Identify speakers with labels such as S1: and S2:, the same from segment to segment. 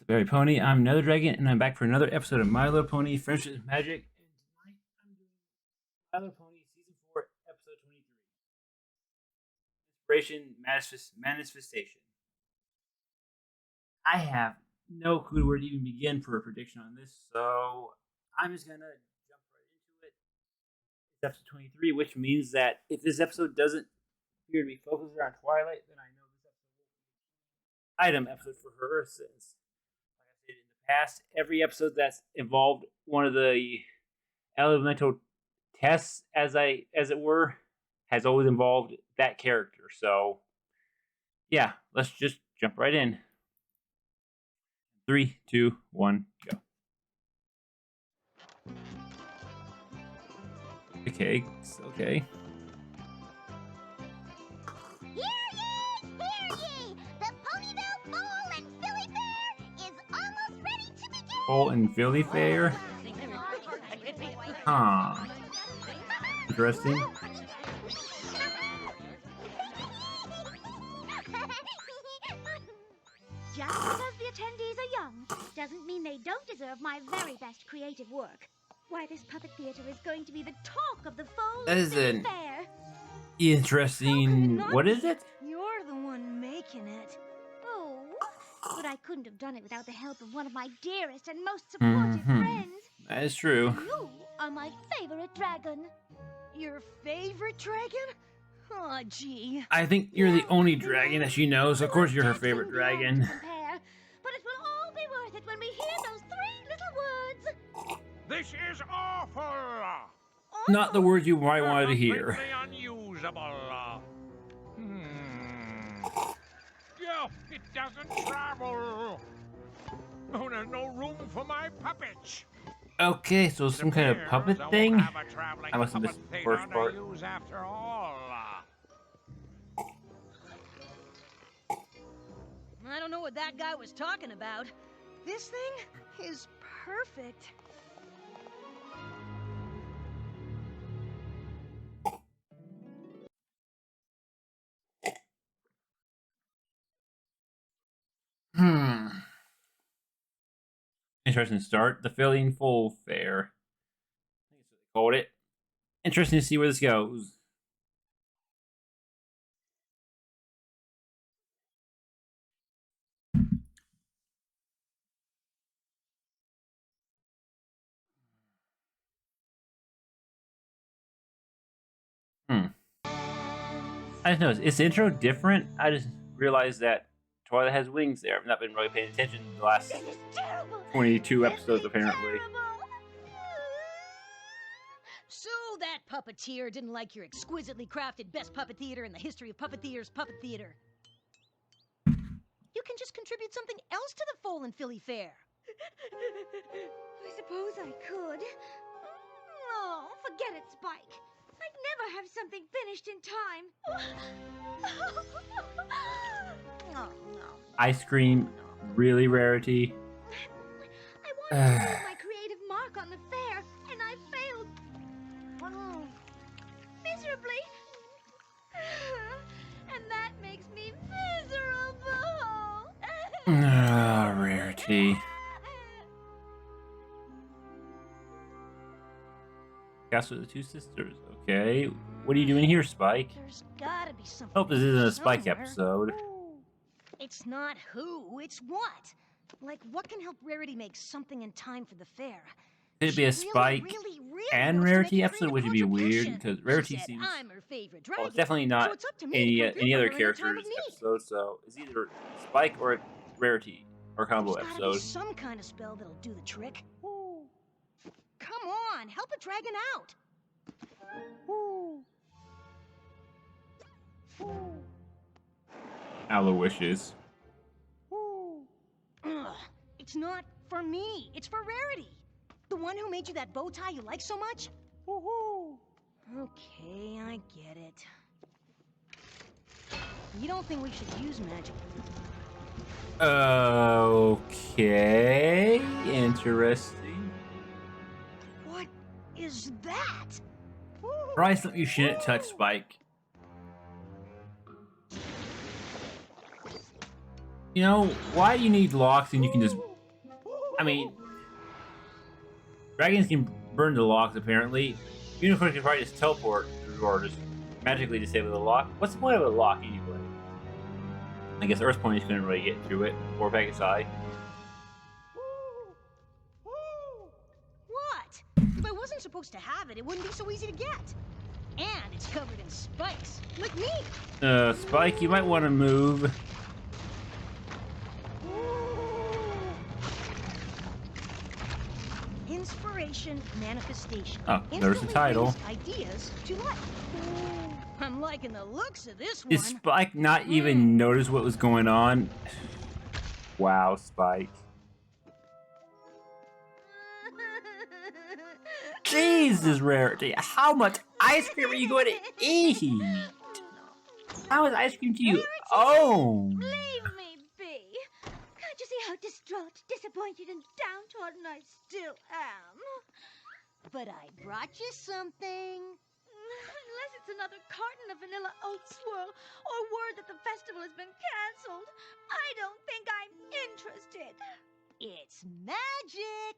S1: Berry Pony. I'm another dragon, and I'm back for another episode of My Little Pony Friendship Magic. And tonight I'm doing My Little Pony Season 4, Episode 23. Inspiration Manifestation. I have no clue where to even begin for a prediction on this, so I'm just gonna jump right into it. It's episode 23, which means that if this episode doesn't appear to be focused around Twilight, then I know this episode will be an item episode for her, since in the past, every episode that's involved one of the elemental tests, as it were, has always involved that character. So, yeah, let's just jump right in. 3, 2, 1, go. Okay. Bull and Philly Fair? Huh. Interesting.
S2: Just because the attendees are young doesn't mean they don't deserve my very best creative work. Why, this puppet theater is going to be the talk of the fall
S1: That is
S2: Philly
S1: an
S2: Fair.
S1: interesting. What is it?
S2: You're the one making it. Oh, but I couldn't have done it without the help of one of my dearest and most supportive friends.
S1: That is true.
S2: You are my favorite dragon. Your favorite dragon? Oh, gee.
S1: I think you're the only dragon that she knows. Of course, you're her favorite dragon.
S2: But it will all be worth it when we hear those 3 little words.
S3: This is awful.
S1: Not the words you might want to hear.
S3: Completely unusable. Yeah, it doesn't travel. Oh, there's no room for my puppets.
S1: Okay, so some kind of puppet thing? I must have missed the first part.
S3: After all.
S4: I don't know what that guy was talking about. This thing is perfect.
S1: Interesting start. The Filling Full Fair. I think that's what they called it. Interesting to see where this goes. I just noticed, is the intro different? I just realized that Twilight has wings there. I've not been really paying attention to the last 22 episodes, apparently.
S4: So that puppeteer didn't like your exquisitely crafted best puppet theater in the history of puppet theater's puppet theater. You can just contribute something else to the Foal Philly Fair.
S2: I suppose I could. Oh, forget it, Spike. I'd never have something finished in time.
S4: No.
S1: Ice cream, really Rarity.
S2: I wanted to leave my creative mark on the fair, and I failed. Miserably. And that makes me miserable.
S1: Rarity. Castle of the Two Sisters. Okay. What are you doing here, Spike?
S4: There's gotta be something.
S1: Hope this isn't a Spike
S4: somewhere.
S1: episode.
S4: It's not who, it's what. Like, what can help Rarity make something in time for the fair?
S1: Could it be a
S4: She
S1: Spike
S4: really
S1: and
S4: wants to
S1: Rarity
S4: make a
S1: episode? Would it be
S4: creative
S1: weird?
S4: contribution.
S1: Because Rarity
S4: She said,
S1: seems...
S4: I'm her favorite
S1: Well,
S4: dragon.
S1: it's definitely
S4: So
S1: not
S4: it's up to me to
S1: any other
S4: fulfill her in a time
S1: character's
S4: of need.
S1: episode, so it's either Spike or a Rarity or combo
S4: There's gotta be
S1: episode.
S4: some kind of spell that'll do the trick. Come on, help a dragon out.
S1: Aloysius.
S4: Ugh, it's not for me. It's for Rarity. The one who made you that bow tie you like so much? Okay, I get it. You don't think we should use magic?
S1: Okay, interesting.
S4: What is that?
S1: Probably something you shouldn't touch, Spike. You know, why do you need locks and you can just I mean, dragons can burn the locks, apparently. Unicorns can probably just teleport through or just magically disable the lock. What's the point of a lock, anyway? I guess Earth ponies couldn't really get through it, or Pegasi.
S4: What? If I wasn't supposed to have it, it wouldn't be so easy to get. And it's covered in spikes, like me.
S1: Spike, you might want to move.
S4: Inspiration, manifestation.
S1: Oh, there's the title.
S4: Ideas to life. I'm liking the looks of this one.
S1: Did Spike not even notice what was going on? Wow, Spike. Jesus, Rarity. How much ice cream are you going to eat? How much ice cream do you own?
S2: Leave me be. Can't you see how distraught, disappointed, and downtrodden I still am?
S4: But I brought you something.
S2: Unless it's another carton of vanilla oat swirl or word that the festival has been cancelled, I don't think I'm interested.
S4: It's magic.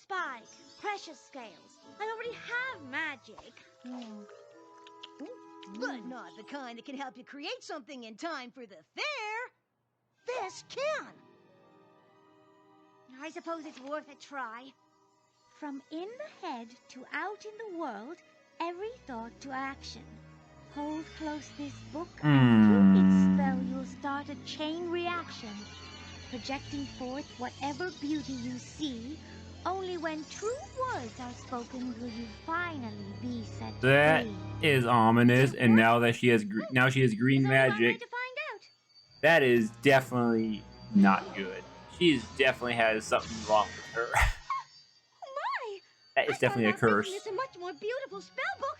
S2: Spike, precious scales. I already have magic.
S4: But not the kind that can help you create something in time for the fair. This can.
S2: I suppose it's worth a try. From in the head to out in the world, every thought to action. Hold close this book, and through its spell you'll start a chain reaction, projecting forth whatever beauty you see. Only when true words are spoken will you finally be set free.
S1: That is ominous, and now that she has green
S2: There's only one way
S1: magic,
S2: to find out.
S1: that is definitely not good. She's definitely has something wrong with her.
S2: My!
S1: That is definitely a curse.
S2: It's a much more beautiful spell book,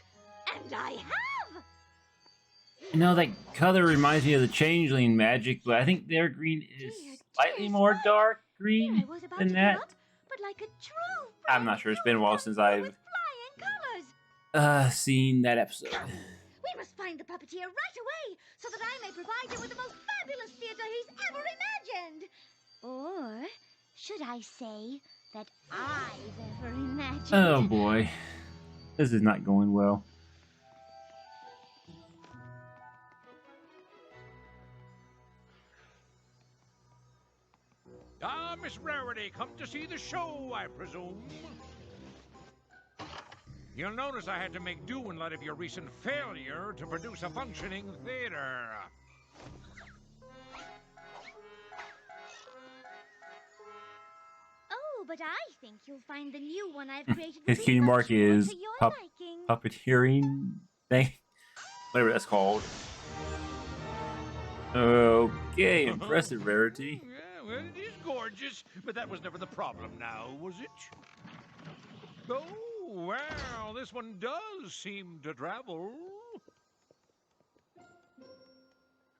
S2: and I have.
S1: You know, that color reminds me of the changeling magic, but I think their green is slightly more dark green
S2: Here I was about
S1: than
S2: to
S1: that.
S2: give up, but like a true
S1: I'm not sure. It's been a while since I've
S2: with flying colors.
S1: seen that episode.
S2: We must find the puppeteer right away, so that I may provide him with the most fabulous theater he's ever imagined. Or should I say that I've ever imagined?
S1: Oh boy, this is not going well.
S3: Ah, Miss Rarity, come to see the show, I presume. You'll notice I had to make do in light of your recent failure to produce a functioning theater.
S2: Oh, but I think you'll find the new one I've created.
S1: His
S2: will be
S1: cutie mark
S2: much more
S1: is
S2: to your liking.
S1: puppeteering thing, whatever that's called. Okay, impressive, Rarity.
S3: Yeah, well, it is gorgeous, but that was never the problem now, was it? Oh, well, this one does seem to travel.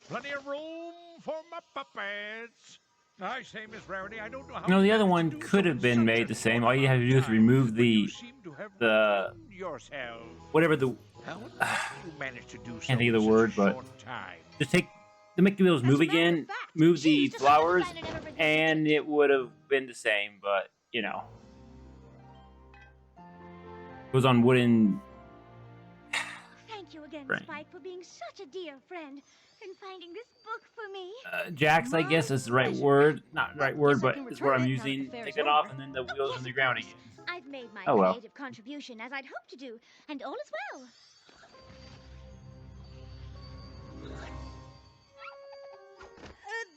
S3: Plenty of room for my puppets. I say, Miss Rarity, I don't know how.
S1: No, the
S3: you
S1: other
S3: managed to
S1: one
S3: do
S1: could
S3: so
S1: have
S3: in
S1: been
S3: such
S1: made
S3: a
S1: the same.
S3: short
S1: All you have to do is
S3: time,
S1: remove
S3: but you
S1: the
S3: seem to have
S1: the
S3: redeemed yourself.
S1: whatever the
S3: How you managed to do so
S1: can't think of the
S3: in such
S1: word,
S3: a
S1: but
S3: short time.
S1: just take to make the wheels move
S4: As a matter of
S1: again,
S4: fact,
S1: move
S2: she
S1: the
S2: used to say the
S1: flowers,
S2: planet never been
S1: and it would have been the same. But you know, it was on wooden.
S2: Thank you again,
S1: Right.
S2: Spike, for being such a dear friend and finding this book for me.
S1: Jacks, I guess is the right
S4: pleasure.
S1: word. Not the right word,
S4: Guess I
S1: but
S4: can
S1: it's what I'm
S4: return it now that the
S1: using.
S4: fair's
S1: Take it off,
S4: over.
S1: and then the wheels in the ground again.
S2: I've made my
S1: Oh, well.
S2: creative contribution as I'd hoped to do, and all is well.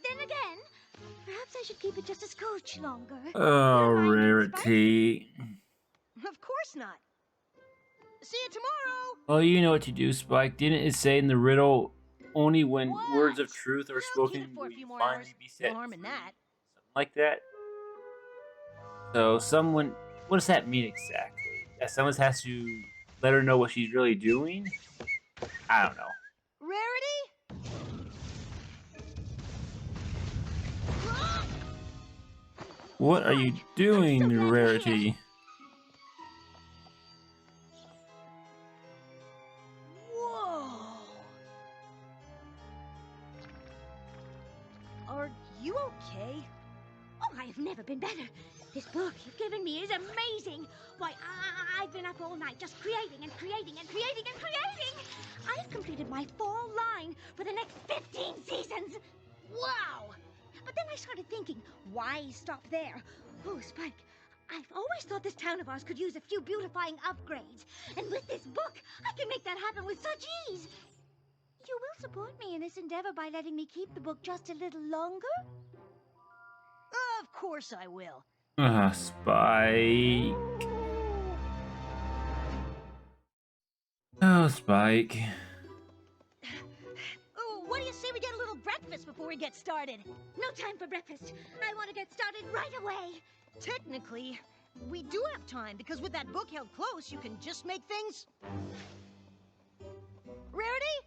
S2: Then again, perhaps I should keep it just a scotch longer.
S1: Oh,
S2: Don't mind it, Spike.
S1: Rarity.
S4: Of course not. See you tomorrow.
S1: Oh, you know what to do, Spike. Didn't it say in the riddle, only when
S4: What?
S1: words of truth are
S4: I'll keep
S1: spoken
S4: it for
S1: will
S4: a few
S1: you
S4: more
S1: finally
S4: hours.
S1: be set
S4: No harm in
S1: free?
S4: that.
S1: Something like that. So someone, what does that mean exactly? That someone has to let her know what she's really doing? I don't know.
S4: Rarity?
S1: What are you doing,
S2: glad you're
S1: Rarity?
S4: Whoa. Are you okay?
S2: Oh, I've never been better. This book you've given me is amazing. Why, I've been up all night just creating and creating and creating and creating. I've completed my fall line for the next 15 seasons. Wow! But then I started thinking, why stop there? Oh, Spike, I've always thought this town of ours could use a few beautifying upgrades. And with this book, I can make that happen with such ease. You will support me in this endeavor by letting me keep the book just a little longer?
S4: Of course I will.
S1: Spike. Oh, Spike.
S4: Oh, what do you say we get a little breakfast before we get started?
S2: No time for breakfast. I want to get started right away.
S4: Technically, we do have time, because with that book held close, you can just make things... Rarity?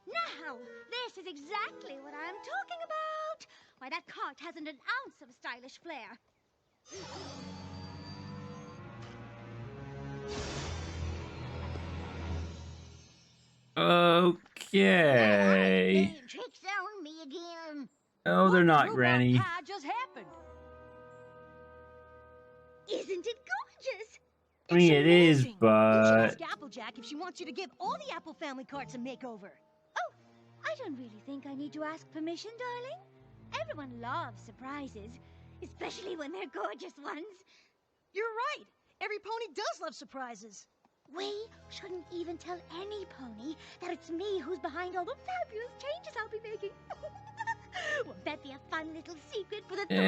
S2: Now, this is exactly what I'm talking about. Why, that cart hasn't an ounce of stylish flair.
S1: Okay.
S2: Playing tricks on me again.
S1: Oh, they're not,
S4: Rhubarb
S1: Granny.
S4: pie just happened.
S2: Isn't it gorgeous?
S1: I mean, it is,
S4: Amazing. You should
S1: but...
S4: ask Applejack if she wants you to give all the Apple family carts a makeover.
S2: Oh, I don't really think I need to ask permission, darling. Everyone loves surprises, especially when they're gorgeous ones.
S4: You're right. Every pony does love surprises.
S2: We shouldn't even tell any pony that it's me who's behind all the fabulous changes I'll be making. Won't that be a fun little secret for the three of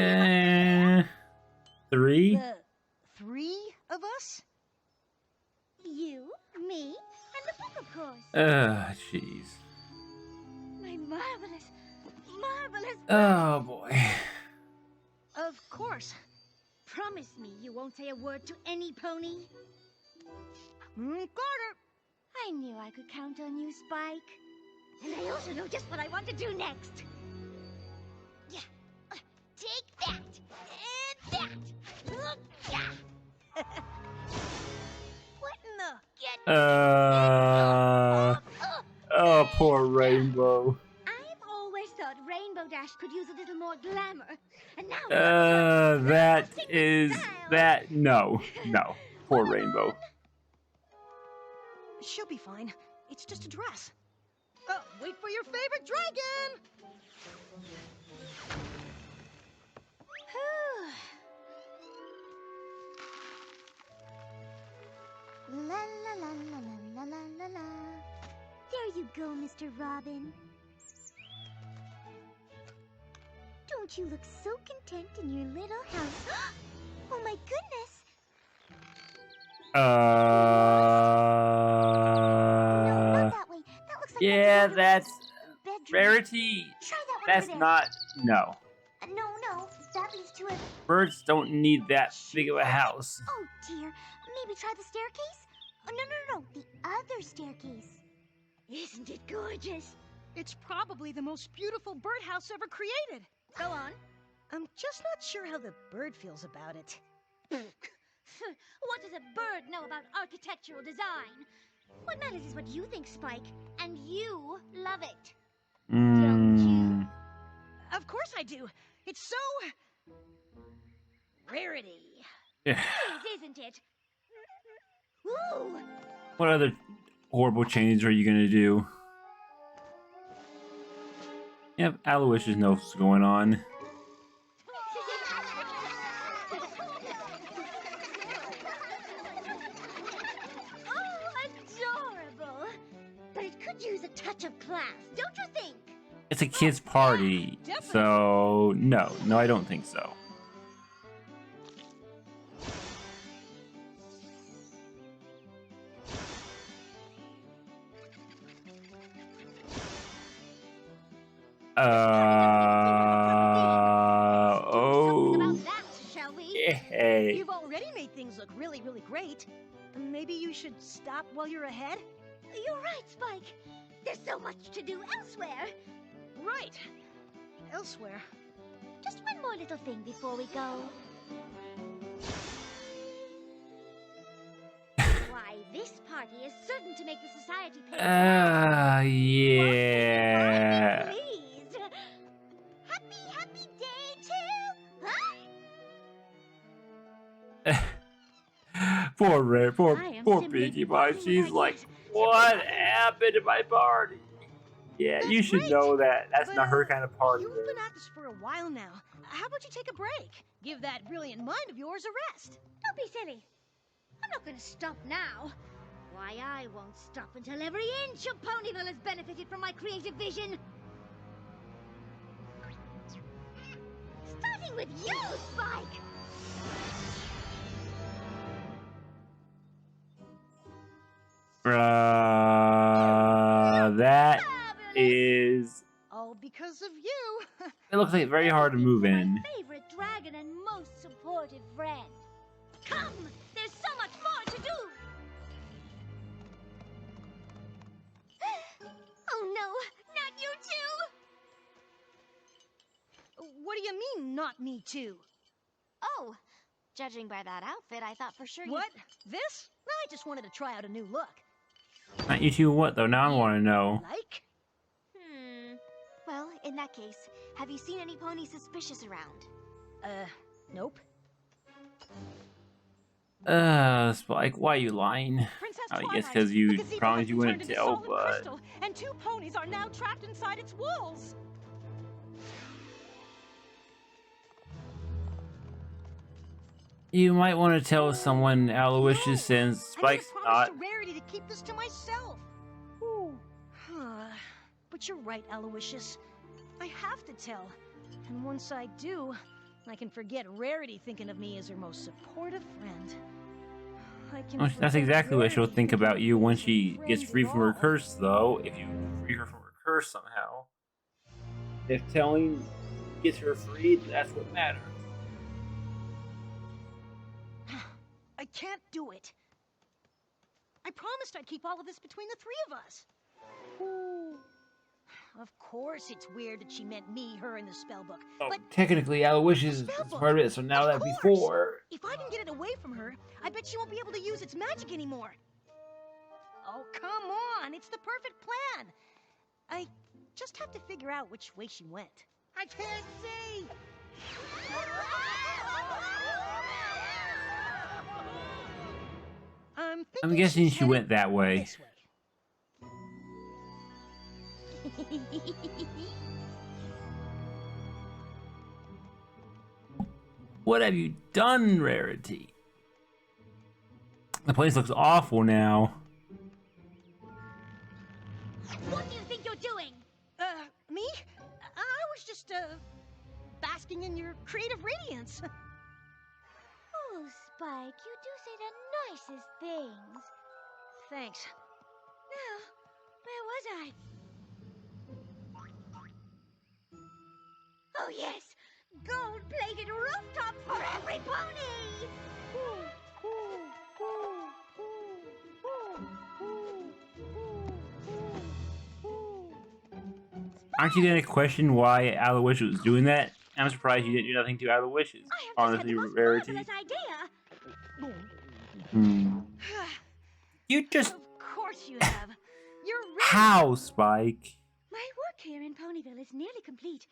S2: us?
S1: 3?
S4: The 3 of us?
S2: You, me, and the book, of course.
S1: Jeez.
S2: My marvelous, marvelous.
S1: Oh, boy.
S4: Of course.
S2: Promise me you won't say a word to any pony.
S4: Carter.
S2: I knew I could count on you, Spike. And I also know just what I want to do next. Yeah. Take that. And that. Yeah.
S4: What in the...
S2: Get
S1: Oh, poor Rainbow.
S2: I've always thought Rainbow Dash could use a little more glamour. And now
S1: That is... That... No. No. Poor Rainbow.
S4: She'll be fine. It's just a dress. Oh, wait for your favorite dragon!
S2: La la la la la la la la. There you go, Mr. Robin. Don't you look so content in your little house? Oh my goodness! No, not that way. That looks like
S1: Yeah, that's...
S2: bedroom.
S1: Rarity.
S2: Try that one
S1: That's
S2: over there.
S1: not... No.
S2: No, that leads to a...
S1: Birds don't need that big of a house.
S2: Oh dear, maybe try the staircase? Oh, no, the other staircase. Isn't it gorgeous?
S4: It's probably the most beautiful birdhouse ever created.
S2: Go on.
S4: I'm just not sure how the bird feels about it.
S2: What does a bird know about architectural design? What matters is what you think, Spike, and you love it. Don't you?
S4: Of course I do. It's so... Rarity.
S1: Yeah.
S2: Is, isn't it? Ooh!
S1: What other horrible changes are you gonna do? Yep, Aloysius knows what's going on.
S2: Oh, adorable! But it could use a touch of class, don't you think?
S1: It's a kid's party, so no, I don't think so.
S2: Something about that, shall we?
S1: Hey.
S4: You've already made things look really, really great. Maybe you should stop while you're ahead?
S2: You're right, Spike. There's so much to do elsewhere.
S4: Right. Elsewhere.
S2: Just one more little thing before we go. Why, this party is certain to make the society pay.
S1: Yeah.
S2: Please.
S1: Poor
S2: I am simply
S1: Pinkie Pie.
S2: buzzing with
S1: She's like,
S2: ideas.
S1: what happened to my party? Yeah,
S4: That's
S1: you should
S4: great.
S1: know that. That's
S4: But,
S1: not her kind of party.
S4: You've been at this for a while now. How about you take a break? Give that brilliant mind of yours a rest.
S2: Don't be silly. I'm not going to stop now. Why, I won't stop until every inch of Ponyville has benefited from my creative vision. Starting with you, Spike!
S1: That
S2: Fabulous!
S1: is.
S4: All because of you.
S1: It looks like it's very hard to
S2: Everything
S1: move
S2: for
S1: in.
S2: My favorite dragon and most supportive friend. Come! There's so much more to do! Oh no, not you too!
S4: What do you mean, not me too?
S5: Oh, judging by that outfit, I thought for sure you...
S4: What? This? I just wanted to try out a new look.
S1: Not you two what though? Now I want to know.
S4: Like?
S5: Well, in that case, have you seen any ponies suspicious around?
S4: Nope.
S1: Spike, why are you lying?
S4: Princess
S1: I guess
S4: Twilight,
S1: because
S4: the
S1: you
S4: gazebo
S1: promised
S4: has
S1: you
S4: been
S1: wouldn't
S4: turned into
S1: tell,
S4: solid
S1: but
S4: crystal, and 2 ponies are now trapped inside its walls.
S1: you might want to tell someone Aloysius since
S4: I made a
S1: Spike's
S4: promise
S1: not.
S4: to Rarity to keep this to myself. Ooh. But you're right, Aloysius. I have to tell. And once I do, I can forget Rarity thinking of me as her most supportive friend. I can
S1: Well, that's
S4: forget
S1: exactly what she'll
S4: Rarity
S1: think
S4: thinking
S1: about
S4: of
S1: you
S4: me
S1: when
S4: as her
S1: she gets
S4: friend
S1: free
S4: at
S1: from her
S4: all.
S1: curse, though. If you free her from her curse somehow. If telling gets her freed, that's what matters.
S4: I can't do it. I promised I'd keep all of this between the 3 of us. Ooh. Of course it's weird that she meant me, her, and the spellbook.
S1: Oh,
S4: But
S1: technically, Aloysius is
S4: spellbook,
S1: part of it, so now
S4: of
S1: that
S4: course.
S1: before.
S4: If I can get it away from her, I bet she won't be able to use its magic anymore. Oh, come on. It's the perfect plan. I just have to figure out which way she went. I can't see.
S1: I'm guessing she went that way.
S4: This way.
S1: What have you done, Rarity? The place looks awful now.
S2: What do you think you're doing?
S4: Me? I was just, basking in your creative radiance.
S2: Oh, Spike, you do say the nicest things.
S4: Thanks.
S2: Now, where was I? Oh, yes! Gold-plated rooftops for every pony!
S1: Aren't you gonna question why Aloysius was doing that? I'm surprised you didn't do nothing to Aloysius.
S2: I have
S1: Honestly,
S2: just had the most
S1: Rarity.
S2: marvelous idea!
S1: You just...
S4: Of course you have. You're right.
S1: How, Spike?
S2: My work here in Ponyville is nearly complete.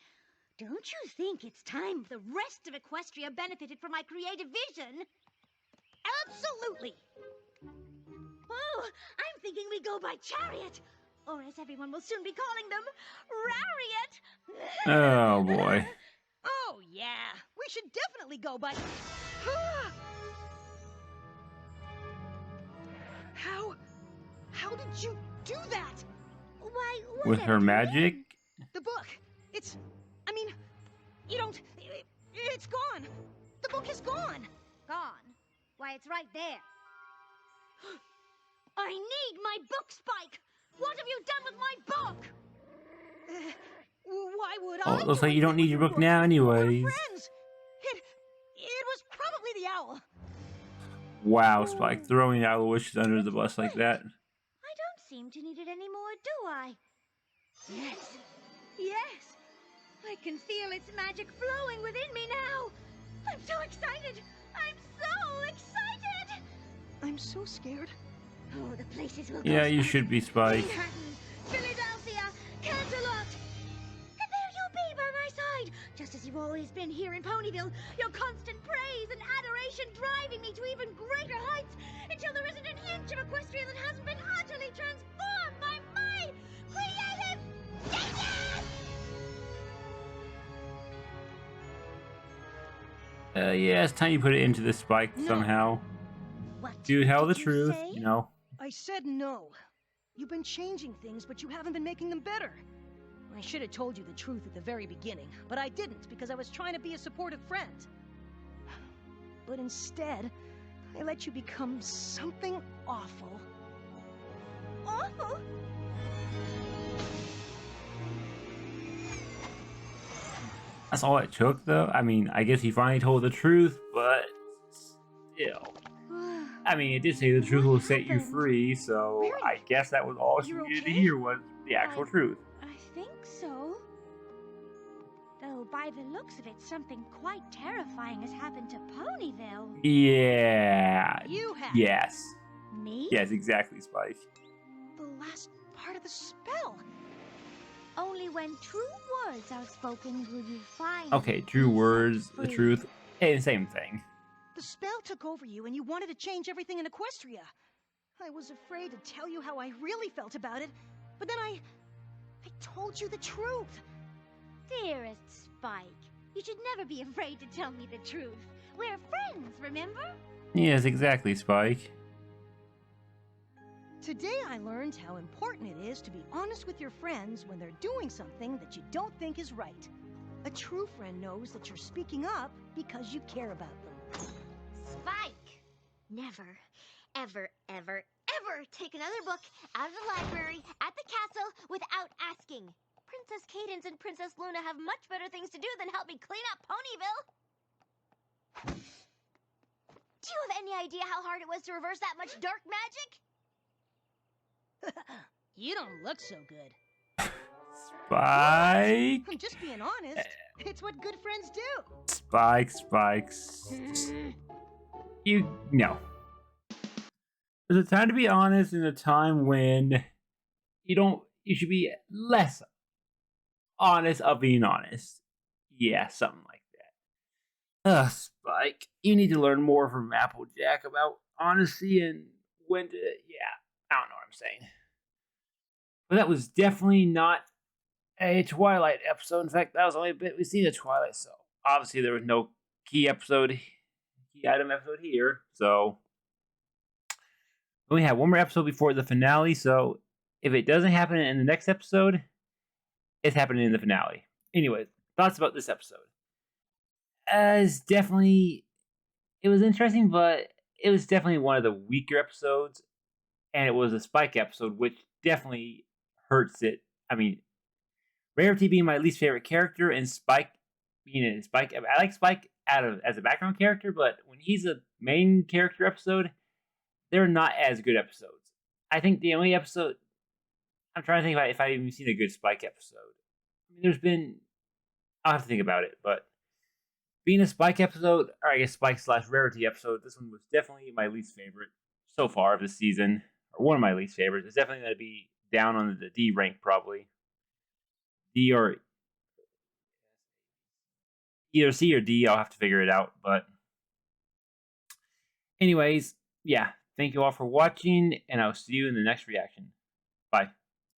S2: Don't you think it's time the rest of Equestria benefited from my creative vision?
S4: Absolutely.
S2: Oh, I'm thinking we go by chariot. Or as everyone will soon be calling them, Rariot.
S1: Oh, boy.
S4: Oh, yeah. We should definitely go by... How did you do that?
S2: Why, what
S1: With her magic?
S4: The book. It's... I mean, you don't... It's gone. The book is gone.
S2: Gone? Why, it's right there. I need my book, Spike! What have you done with my book?
S4: Why would
S1: Oh,
S4: I
S1: it looks
S4: do
S1: like you don't
S4: anything
S1: need your
S4: with
S1: book now
S4: We're
S1: anyways.
S4: friends. It was probably the owl.
S1: Wow, Spike, throwing Aloysius under the bus like that.
S2: I don't seem to need it anymore, do I? Yes. Yes. I can feel its magic flowing within me now. I'm so excited. I'm so excited.
S4: I'm so scared.
S2: Oh, the places will
S1: Yeah,
S2: go,
S1: you
S2: Spike.
S1: should be, Spike.
S2: Manhattan, Philadelphia, Canterlot. And there you'll be by my side, just as you I've always been here in Ponyville, your constant praise and adoration driving me to even greater heights until there isn't an inch of Equestria that hasn't been utterly transformed by my creative genius!
S1: Yeah, it's time you put it into the Spike
S4: No.
S1: somehow.
S2: What
S1: Do tell the
S2: did you
S1: truth,
S2: say?
S1: you know.
S4: I said no. You've been changing things, but you haven't been making them better. I should have told you the truth at the very beginning, but I didn't because I was trying to be a supportive friend. But instead, I let you become something awful.
S2: Awful?
S1: That's all it took, though. I mean, I guess he finally told the truth, but still. I mean, it did say the truth will set you free, so
S4: Really?
S1: I guess that was all she
S4: You're
S1: needed to
S4: okay?
S1: hear was the actual truth.
S2: I think so. Though by the looks of it, something quite terrifying has happened to Ponyville.
S1: Yeah.
S4: You have.
S1: Yes.
S2: Me?
S1: Yes, exactly, Spike.
S4: The last part of the spell.
S2: Only when true words are spoken will you find.
S1: Okay, true words, the truth, hey, the same thing.
S4: The spell took over you and you wanted to change everything in Equestria. I was afraid to tell you how I really felt about it, but then I told you the truth.
S2: Dearest Spike, you should never be afraid to tell me the truth. We're friends, remember?
S1: Yes, exactly, Spike.
S4: Today I learned how important it is to be honest with your friends when they're doing something that you don't think is right. A true friend knows that you're speaking up because you care about them.
S5: Spike! Never, ever, ever, ever take another book out of the library at the castle without asking. Princess Cadance and Princess Luna have much better things to do than help me clean up Ponyville. Do you have any idea how hard it was to reverse that much dark magic?
S4: You don't look so good.
S1: Spike.
S4: I'm just being honest. It's what good friends do.
S1: Spikes. You no. There's a time to be honest and a time when you should be less honest of being honest. Yeah, something like that. Spike, you need to learn more from Applejack about honesty and when to I don't know what I'm saying. But that was definitely not a Twilight episode. In fact, that was the only bit we've seen of Twilight, so obviously there was no key item episode here, so we only have one more episode before the finale, so if it doesn't happen in the next episode, it's happening in the finale. Anyways, thoughts about this episode. It was interesting, but it was definitely one of the weaker episodes, and it was a Spike episode, which definitely hurts it. I mean, Rarity being my least favorite character, and Spike being in Spike. I like Spike as a background character, but when he's a main character episode, they're not as good episodes. I think the only episode I'm trying to think about if I've even seen a good Spike episode. I mean, I'll have to think about it, but being a Spike episode, or I guess Spike/Rarity episode, this one was definitely my least favorite so far of the season, or one of my least favorites. It's definitely going to be down on the D rank, probably. D or either C or D, I'll have to figure it out, but anyways, yeah, thank you all for watching, and I'll see you in the next reaction. Bye.